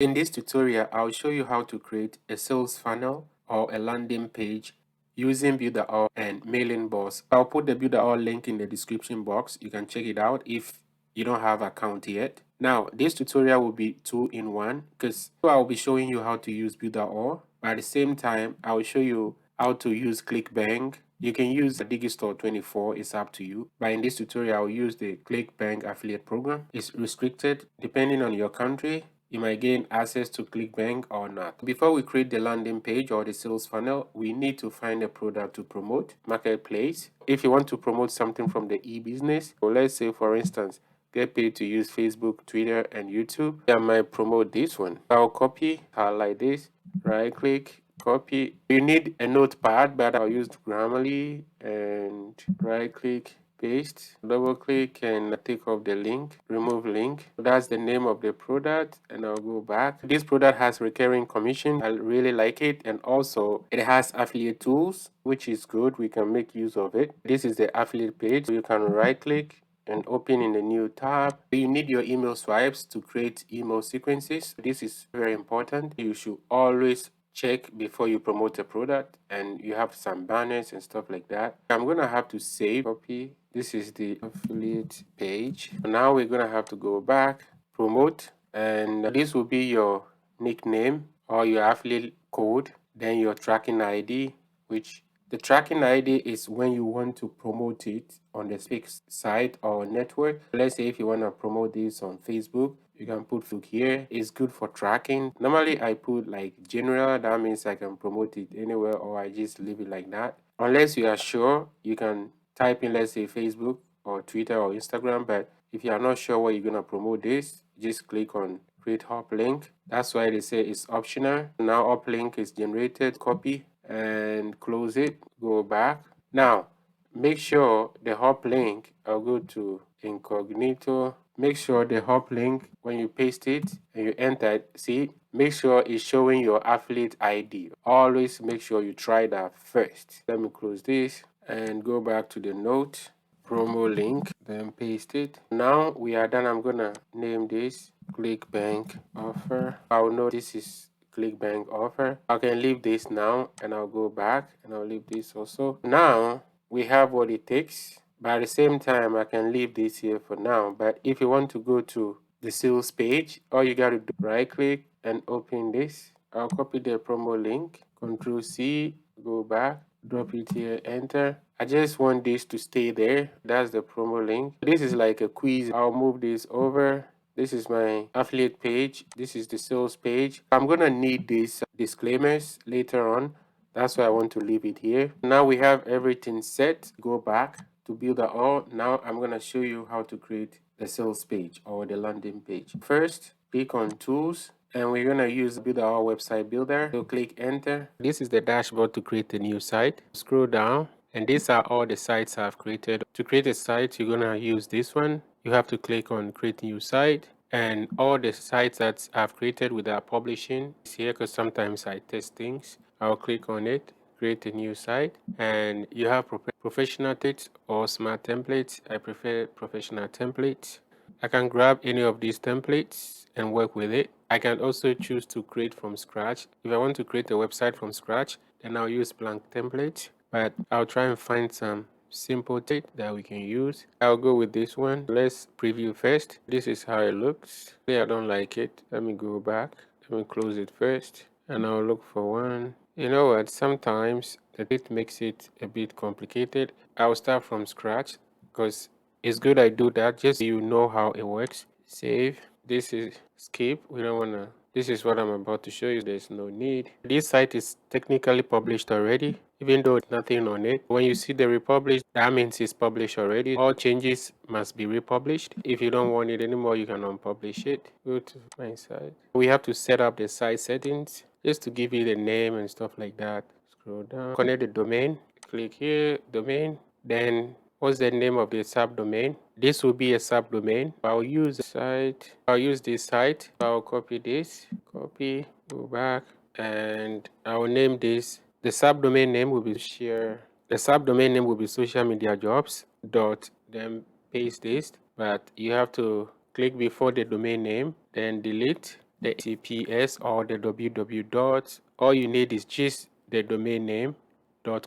In this tutorial, I'll show you how to create a sales funnel or a landing page using Builderall and MailingBoss. I'll put the Builderall link in the description box. You can check it out if you don't have an account yet. Now, this tutorial will be 2-in-1 because I'll be showing you how to use Builderall, but at the same time, I'll show you how to use ClickBank. You can use Digistore24, it's up to you. But in this tutorial, I'll use the ClickBank affiliate program. It's restricted depending on your country. You might gain access to ClickBank or not. Before we create the landing page or the sales funnel, we need to find a product to promote, marketplace. If you want to promote something from the e-business, so let's say for instance, get paid to use Facebook, Twitter, and YouTube, I might promote this one. I'll copy, highlight this, right click, copy. You need a notepad, but I'll use Grammarly and right click, paste, double click and take off the link, remove link. That's the name of the product, and I'll go back. This product has recurring commission. I really like it, and also it has affiliate tools, which is good. We can make use of it. This is the affiliate page. So you can right click and open in the new tab. You need your email swipes to create email sequences. This is very important. You should always check before you promote a product, and you have some banners and stuff like that. I'm gonna have to save, copy. This is the affiliate page. Now we're gonna have to go back, promote, and this will be your nickname or your affiliate code, then your tracking ID, which the tracking ID is when you want to promote it on the fixed site or network. Let's say if you want to promote this on Facebook, you can put Facebook here. It's good for tracking. Normally I put like general, that means I can promote it anywhere, or I just leave it like that. Unless you are sure, you can type in, let's say Facebook or Twitter or Instagram, but if you are not sure where you're gonna promote this, just click on create hop link. That's why they say it's optional. Now hop link is generated, copy and close it, go back. Now make sure the hop link, I'll go to incognito. Make sure the hop link, when you paste it and you enter it, see, make sure it's showing your affiliate ID. Always make sure you try that first. Let me close this and go back to the note, promo link, then paste it. Now we are done. I'm gonna name this ClickBank offer. I'll know this is ClickBank offer. I can leave this now and I'll go back and I'll leave this also. Now we have what it takes, but at the same time I can leave this here for now. But if you want to go to the sales page, all you got to do, right click and open this. I'll copy the promo link, Control C, go back, drop it here, enter. I just want this to stay there. That's the promo link. This is like a quiz. I'll move this over. This is my affiliate page. This is the sales page. I'm gonna need these disclaimers later on. That's why I want to leave it here. Now we have everything set. Go back to Builderall. Now I'm gonna show you how to create the sales page or the landing page. First, click on tools, and we're gonna use Builderall website builder. So click enter. This is the dashboard to create a new site. Scroll down, and these are all the sites I've created. To create a site, you're gonna use this one. You have to click on create new site, and all the sites that I've created without publishing is here because sometimes I test things. I'll click on it, create a new site, and you have professional text or smart templates. I prefer professional templates. I can grab any of these templates and work with it. I can also choose to create from scratch. If I want to create a website from scratch, then I'll use blank template, but I'll try and find some simple template that we can use. I'll go with this one. Let's preview first. This is how it looks. I don't like it. Let me go back. Let me close it first, and I'll look for one. You know what? Sometimes it makes it a bit complicated. I'll start from scratch because it's good I do that just so you know how it works. Save. This is skip. We don't want to. This is what I'm about to show you. There's no need. This site is technically published already, even though it's nothing on it. When you see the republish, that means it's published already. All changes must be republished. If you don't want it anymore, you can unpublish it. Go to my site. We have to set up the site settings just to give it a name and stuff like that. Scroll down, connect the domain, click here, domain, then what's the name of the subdomain? This will be a subdomain. I'll use this site. I'll copy this, copy, go back, and I'll name this. The subdomain name will be share. The subdomain name will be social media jobs dot, then paste this, but you have to click before the domain name, then delete. the HTTPS or the www dot. All you need is just the domain name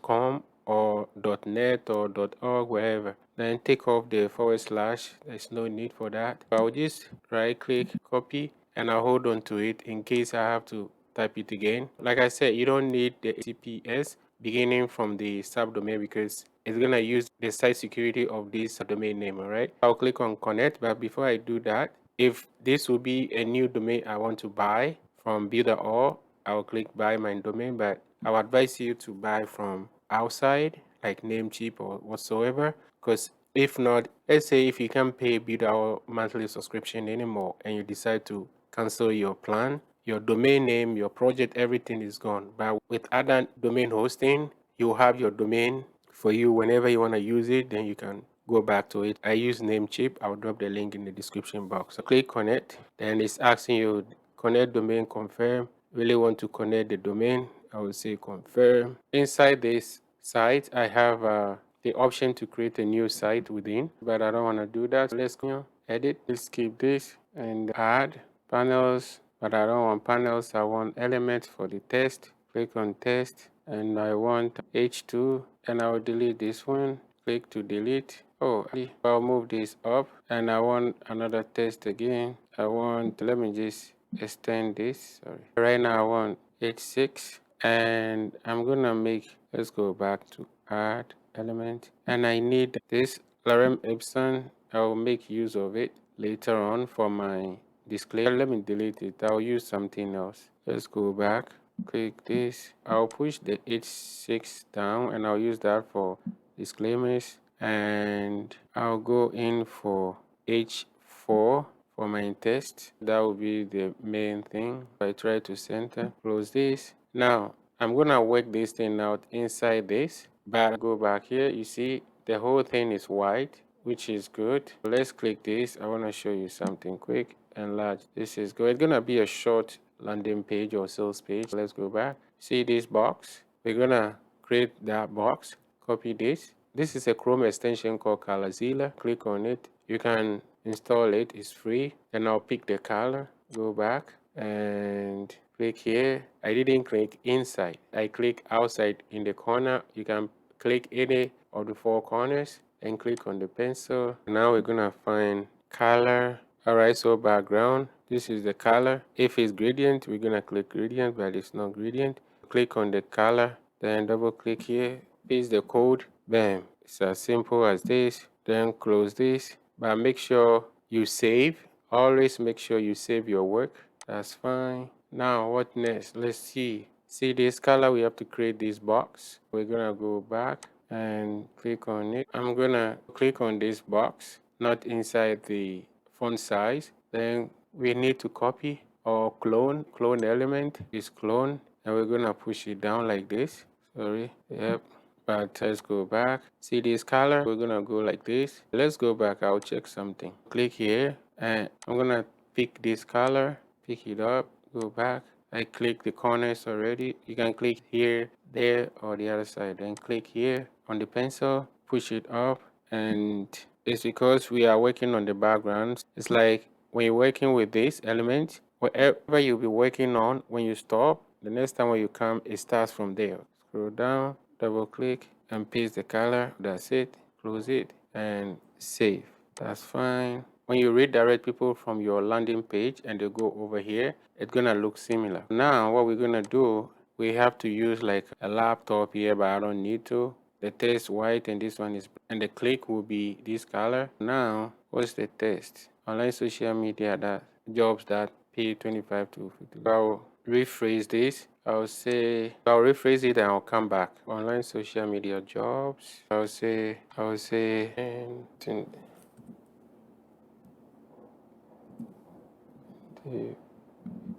.com or .net or .org, wherever. Then take off the /. There's no need for that. I'll just right click, copy, and I'll hold on to it in case I have to type it again. Like I said, you don't need the HTTPS beginning from the subdomain because it's gonna use the site security of this domain name. All right, I'll click on connect, but before I do that, if this will be a new domain I want to buy from Builderall, I'll click buy my domain, but I would advise you to buy from outside like Namecheap or whatsoever, because if not, let's say if you can't pay Builderall monthly subscription anymore and you decide to cancel your plan, your domain name, your project, everything is gone. But with other domain hosting, you have your domain for you whenever you want to use it, then you can go back to it. I use Namecheap. I'll drop the link in the description box. So click connect, then it's asking you connect domain, confirm. Really want to connect the domain, I will say confirm. Inside this site, I have the option to create a new site within, but I don't want to do that. So let's go edit. Let's skip this and add panels, but I don't want panels. I want elements for the test. Click on test, and I want H2, and I'll delete this one. Click to delete. Oh, I'll move this up, and I want another test again. Let me just extend this. Sorry. Right now I want H6, and I'm gonna make, let's go back to add element, and I need this lorem ipsum. I will make use of it later on for my disclaimer. Let me delete it. I'll use something else. Let's go back. Click this. I'll push the H6 down, and I'll use that for disclaimers, and I'll go in for H4 for my test. That will be the main thing. I try to center, close this. Now I'm gonna work this thing out inside this, but go back here. You see the whole thing is white, which is good. Let's click this. I want to show you something quick. Enlarge. This is good. It's gonna be a short landing page or sales page. Let's go back. See this box? We're gonna create that box. Copy this. This is a Chrome extension called Colorilla. Click on it. You can install it. It's free. And I'll pick the color. Go back and click here. I didn't click inside. I click outside in the corner. You can click any of the four corners and click on the pencil. Now we're gonna find color. All right, so background, this is the color. If it's gradient, we're gonna click gradient, but it's not gradient. Click on the color, then double click here, paste the code, bam. It's as simple as this. Then close this, but make sure you save. Always make sure you save your work. That's fine. Now what next? Let's see. See this color, we have to create this box. We're gonna go back and click on it. I'm gonna click on this box, not inside the font size. Then we need to copy or clone element. Is clone, and we're gonna push it down like this. Sorry. Yep. But let's go back. See this color? We're gonna go like this. Let's go back. I'll check something. Click here, and I'm gonna pick this color, pick it up, go back. I click the corners already. You can click here, there, or the other side. Then click here on the pencil, push it up, and it's because we are working on the background. It's like when you're working with this element, whatever you'll be working on, when you stop, the next time when you come, it starts from there. Scroll down, double click, and paste the color. That's it. Close it and save. That's fine. When you redirect people from your landing page and they go over here, it's gonna look similar. Now what we're gonna do, we have to use like a laptop here, but I don't need to. The text white and this one is, and the click will be this color. Now what's the text? Online social media that jobs that pay 25 to 50. I'll rephrase this. I'll rephrase it and I'll come back. Online social media jobs. I'll say and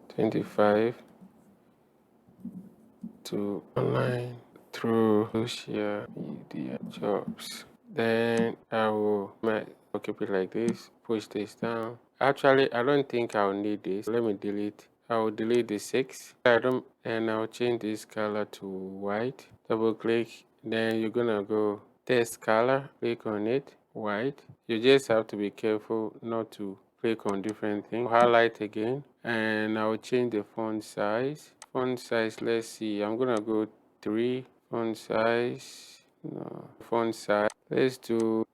25 to online through social media jobs. Then I'll keep it like this, push this down. Actually, I don't think I'll need this. Let me delete. I'll delete the 6. And I'll change this color to white. Double click. Then you're gonna go test color. Click on it, white. You just have to be careful not to click on different things, highlight again, and I'll change the font size. Font size, let's see, I'm gonna go 3. Font size, no, font size, let's do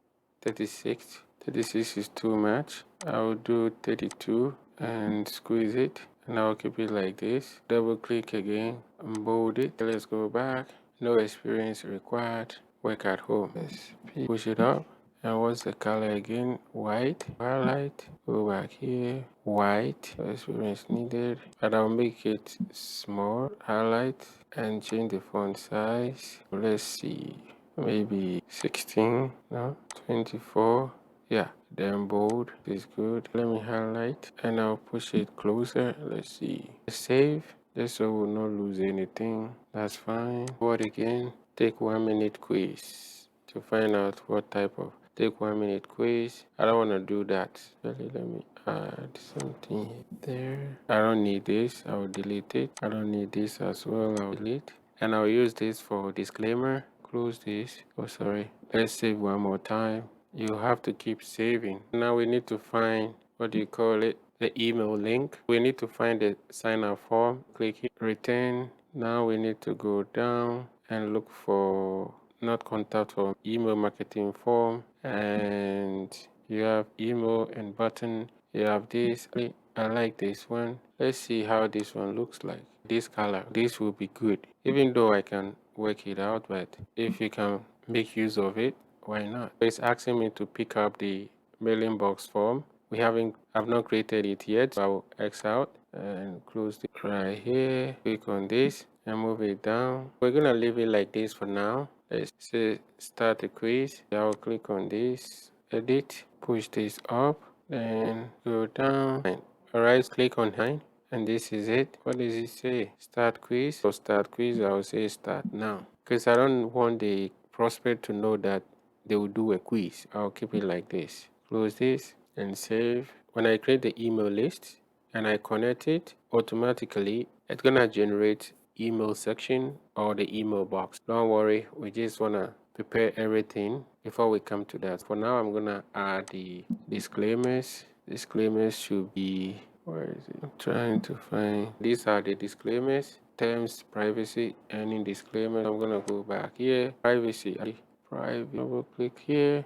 36. 36 is too much. I'll do 32 and squeeze it, and I'll keep it like this. Double click again and bold it. Let's go back. No experience required. Work at home. Let's push it up. And what's the color again? White. Highlight. Go back here. White. No experience needed. But I'll make it small. Highlight and change the font size. Let's see. Maybe 16. No. 24. Yeah, then bold is good. Let me highlight and I'll push it closer. Let's see. Save, just so we'll not lose anything. That's fine. What again? Take 1 minute quiz to find out what type of. Take 1 minute quiz. I don't want to do that. Let me add something there. I don't need this. I'll delete it. I don't need this as well. I'll delete. And I'll use this for disclaimer. Close this. Oh, sorry. Let's save one more time. You have to keep saving. Now we need to find, what do you call it? The email link. We need to find the sign up form. Click here, return. Now we need to go down and look for not contact form, email marketing form, and you have email and button. You have this. I like this one. Let's see how this one looks like. This color, this will be good. Even though I can work it out, but if you can make use of it, why not? It's asking me to pick up the mailing box form. I've not created it yet, so I'll X out and close it right here. Click on this and move it down. We're gonna leave it like this for now. Let's say start a quiz. I'll click on this, edit, push this up, then go down. Alright, click on 9. And this is it. What does it say? Start quiz. For start quiz, I'll say start now. Because I don't want the prospect to know that they will do a quiz. I'll keep it like this. Close this and save. When I create the email list and I connect it, automatically it's gonna generate email section or the email box. Don't worry, we just wanna prepare everything before we come to that. For now, I'm gonna add the disclaimers. Disclaimers should be, where is it? I'm trying to find. These are the disclaimers. Terms, privacy, any disclaimer. I'm gonna go back here. Privacy. Private. Double click here.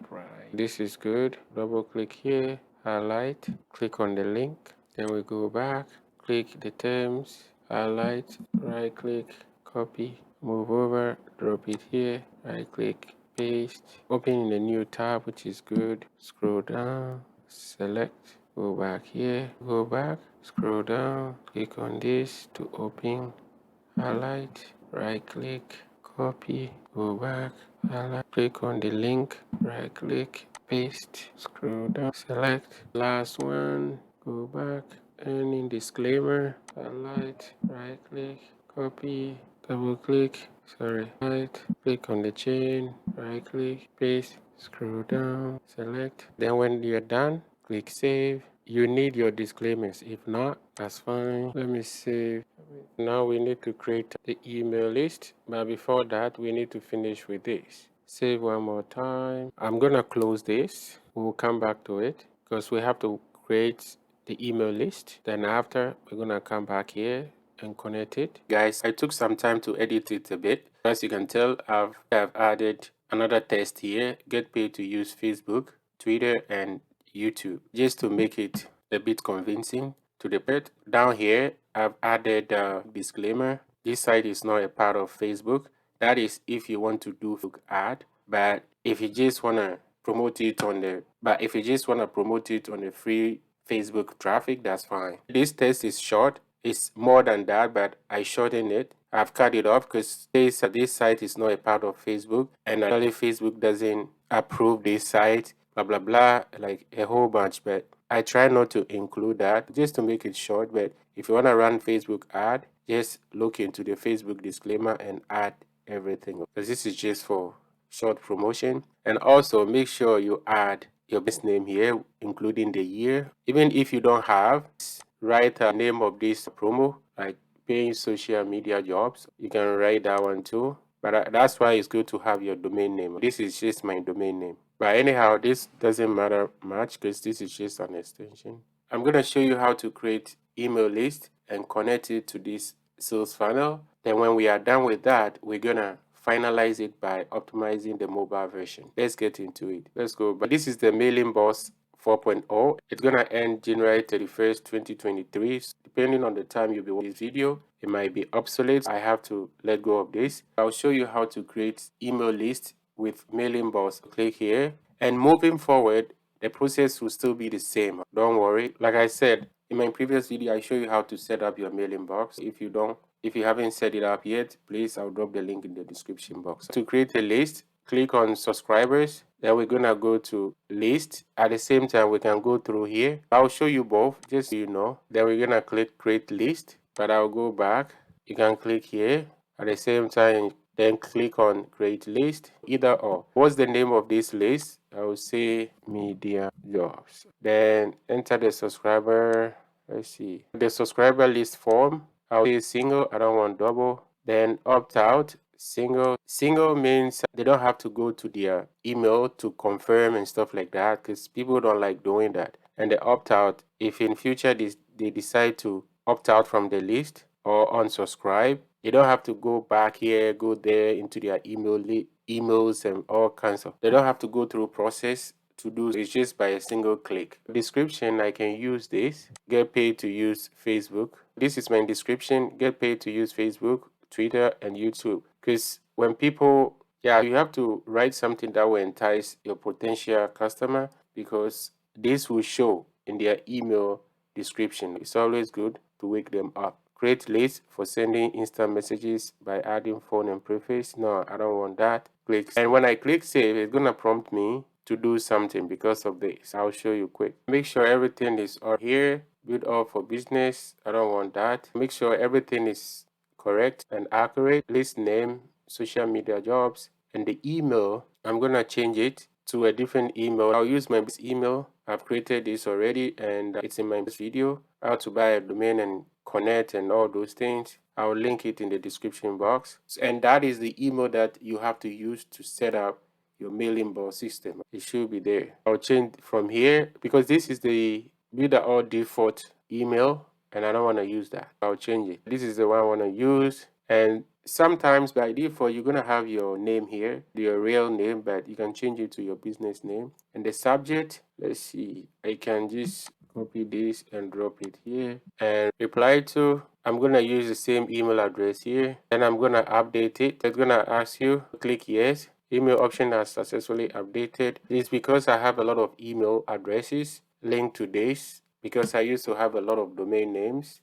This is good. Double click here. Highlight. Click on the link. Then we go back. Click the terms. Highlight. Right click. Copy. Move over. Drop it here. Right click. Paste. Open in a new tab, which is good. Scroll down. Select. Go back here. Go back. Scroll down. Click on this to open. Highlight. Right click. Copy. Go back. Highlight. Click on the link. Right click. Paste. Scroll down. Select. Last one. Go back. And in disclaimer. Highlight. Right click. Copy. Double click. Sorry. Right. Click on the chain. Right click. Paste. Scroll down. Select. Then when you're done, click save. You need your disclaimers. If not, that's fine. Let me save. Now we need to create the email list, but before that we need to finish with this. Save one more time. I'm gonna close this. We'll come back to it because we have to create the email list. Then after, we're gonna come back here and connect it. Guys, I took some time to edit it a bit. As you can tell, I've added another test here. Get paid to use Facebook, Twitter, and YouTube, just to make it a bit convincing to the pet. Down here, I've added a disclaimer. This site is not a part of Facebook. That is if you want to do Facebook ad, but if you just wanna promote it on the free Facebook traffic, that's fine. This test is short. It's more than that, but I shortened it. I've cut it off because this site is not a part of Facebook, and actually Facebook doesn't approve this site, blah blah blah, like a whole bunch. But I try not to include that just to make it short. But if you want to run Facebook ad, just look into the Facebook disclaimer and add everything, because this is just for short promotion. And also make sure you add your business name here, including the year. Even if you don't have, write the name of this promo, like paying social media jobs. You can write that one too. But that's why it's good to have your domain name. This is just my domain name. But anyhow, this doesn't matter much because this is just an extension. I'm going to show you how to create email list and connect it to this sales funnel. Then when we are done with that, we're going to finalize it by optimizing the mobile version. Let's get into it. Let's go. But this is the Mailing Boss 4.0. It's going to end January 31st, 2023. So depending on the time you'll be watching this video, it might be obsolete. I have to let go of this. I'll show you how to create email list with Mailing Boss. Click here, and moving forward, the process will still be the same. Don't worry. Like I said in my previous video, I show you how to set up your mailing box. If you haven't set it up yet, please, I'll drop the link in the description box. To create a list, click on subscribers. Then we're gonna go to list. At the same time, we can go through here. I'll show you both, just so you know. Then we're gonna click create list, but I'll go back. You can click here. At the same time, then click on create list, either or. What's the name of this list? I will say media jobs. Then enter the subscriber. Let's see. The subscriber list form. I'll say single. I don't want double. Then opt out. Single. Single means they don't have to go to their email to confirm and stuff like that, because people don't like doing that. And the opt out, if in future they decide to opt out from the list or unsubscribe, you don't have to go back here, go there into their emails and all kinds of. They don't have to go through process to do. It's just by a single click. Description, I can use this. Get paid to use Facebook. This is my description. Get paid to use Facebook, Twitter, and YouTube. Because when people, you have to write something that will entice your potential customer, because this will show in their email description. It's always good to wake them up. Create list for sending instant messages by adding phone and preface. No, I don't want that. Click. And when I click save, it's gonna prompt me to do something because of this. I'll show you quick. Make sure everything is on here. Builderall for business. I don't want that. Make sure everything is correct and accurate. List name, social media jobs, and the email. I'm gonna change it to a different email. I'll use my email. I've created this already, and it's in my video, how to buy a domain and connect and all those things. I'll link it in the description box. And that is the email that you have to use to set up your mailing box system. It should be there. I'll change from here because this is the Builderall default email, and I don't want to use that. I'll change it. This is the one I want to use. And sometimes by default, you're going to have your name here, your real name, but you can change it to your business name. And the subject, let's see, I can just copy this and drop it here and reply to. I'm going to use the same email address here, and I'm going to update it. It's going to ask you, click yes. Email option has successfully updated. It's because I have a lot of email addresses linked to this, because I used to have a lot of domain names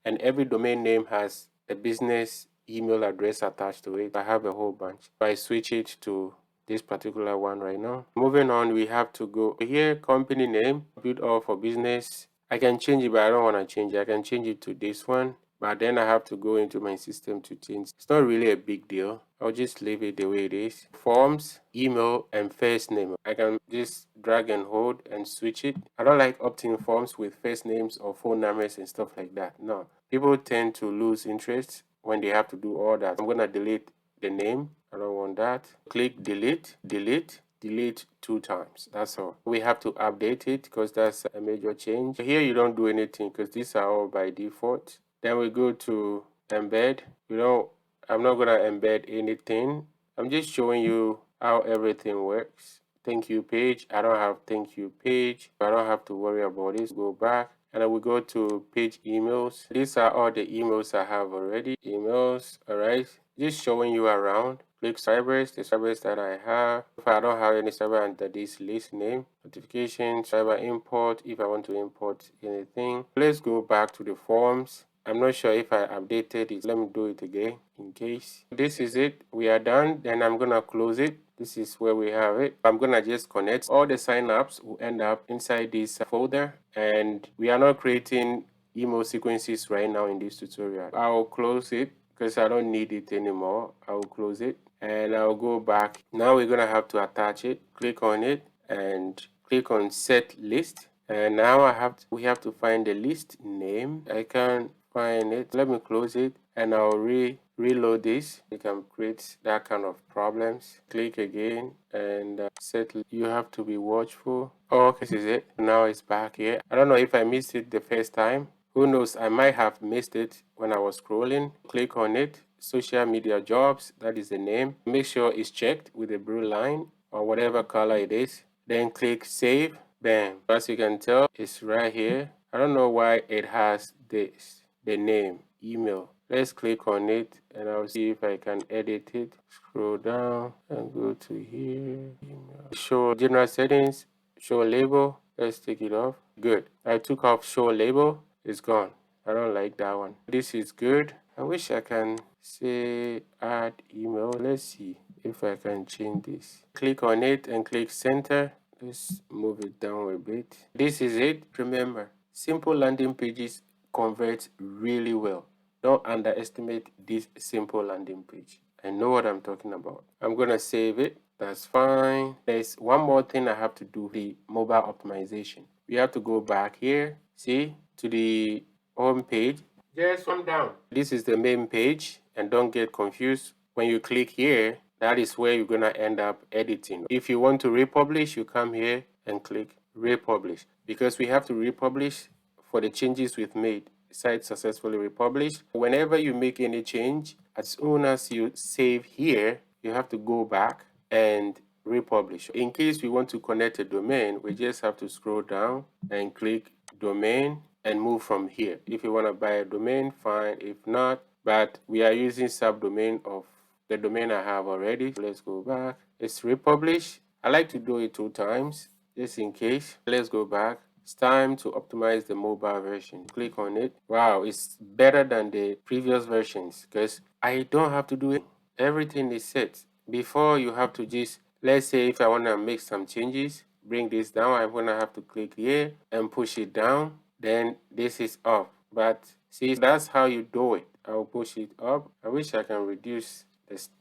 and every domain name has a business email address attached to it. I have a whole bunch. I switch it to this particular one right now. Moving on, we have to go here, company name, Builderall for business. I can change it, but I don't want to change it. I can change it to this one, but then I have to go into my system to change. It's not really a big deal. I'll just leave it the way it is. Forms, email, and first name. I can just drag and hold and switch it. I don't like opting forms with first names or phone numbers and stuff like that. No. People tend to lose interest when they have to do all that. I'm going to delete the name. I don't want that. Click delete, delete, delete 2 times. That's all. We have to update it because that's a major change. Here you don't do anything because these are all by default. Then we go to embed. I'm not going to embed anything. I'm just showing you how everything works. Thank you page. I don't have thank you page. I don't have to worry about this. Go back. And then we go to page emails. These are all the emails I have already. Emails, all right. Just showing you around. Click servers, the servers that I have. If I don't have any server under this list name, notification, server import, if I want to import anything. Let's go back to the forms. I'm not sure if I updated it. Let me do it again in case. This is it. We are done. Then I'm going to close it. This is where we have it. I'm going to just connect. All the signups will end up inside this folder. And we are not creating email sequences right now in this tutorial. I'll close it because I don't need it anymore. I'll close it and I'll go back. Now we're going to have to attach it. Click on it and click on set list. And now we have to find the list name. I can find it. Let me close it and I'll reload this. You can create that kind of problems. Click again and set. You have to be watchful. Oh, okay, this is it. Now it's back here. I don't know if I missed it the first time. Who knows? I might have missed it when I was scrolling. Click on it. Social media jobs. That is the name. Make sure it's checked with a blue line or whatever color it is. Then click save. Bam. As you can tell, it's right here. I don't know why it has this, the name, email. Let's click on it and I'll see if I can edit it. Scroll down and go to here. Email. Show general settings, show label. Let's take it off. Good. I took off show label. It's gone. I don't like that one. This is good. I wish I can say add email. Let's see if I can change this. Click on it and click center. Let's move it down a bit. This is it. Remember, simple landing pages convert really well. Don't underestimate this simple landing page. I know what I'm talking about. I'm gonna save it. That's fine. There's one more thing I have to do, the mobile optimization. We have to go back here, see, to the home page. Just come down. This is the main page, and don't get confused. When you click here, that is where you're gonna end up editing. If you want to republish, you come here and click republish, because we have to republish for the changes we've made. Site successfully republished. Whenever you make any change, as soon as you save here, you have to go back and republish. In case we want to connect a domain, we just have to scroll down and click domain and move from here. If you want to buy a domain, fine. If not, but we are using subdomain of the domain I have already. Let's go back. It's republish. I like to do it 2 times just in case. Let's go back. It's time to optimize the mobile version. Click on it. Wow, it's better than the previous versions because I don't have to do it. Everything is set. Before, you have to just, let's say if I want to make some changes, bring this down, I'm going to have to click here and push it down. Then this is off. But see, that's how you do it. I'll push it up. I wish I can reduce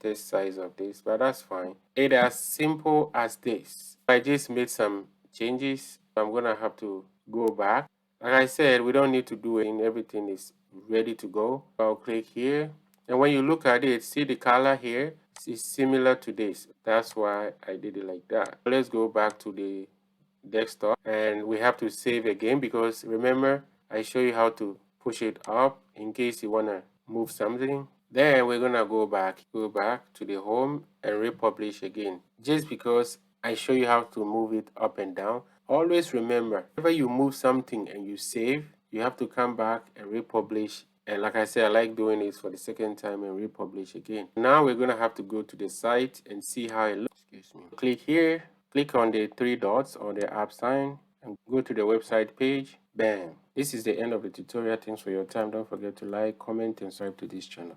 the size of this, but that's fine. It's as simple as this. I just made some changes. I'm gonna have to go back. Like I said, we don't need to do it. Everything is ready to go. I'll click here, and when you look at it, see the color here is similar to this. That's why I did it like that. Let's go back to the desktop, and we have to save again because remember I show you how to push it up in case you want to move something. Then we're gonna go back to the home and republish again, just because I show you how to move it up and down. Always remember, whenever you move something and you save, you have to come back and republish. And like I said, I like doing it for the second time and republish again. Now we're gonna have to go to the site and see how it looks. Excuse me. Click here, click on the 3 dots or the app sign and go to the website page. Bam. This is the end of the tutorial. Thanks for your time. Don't forget to like, comment, and subscribe to this channel.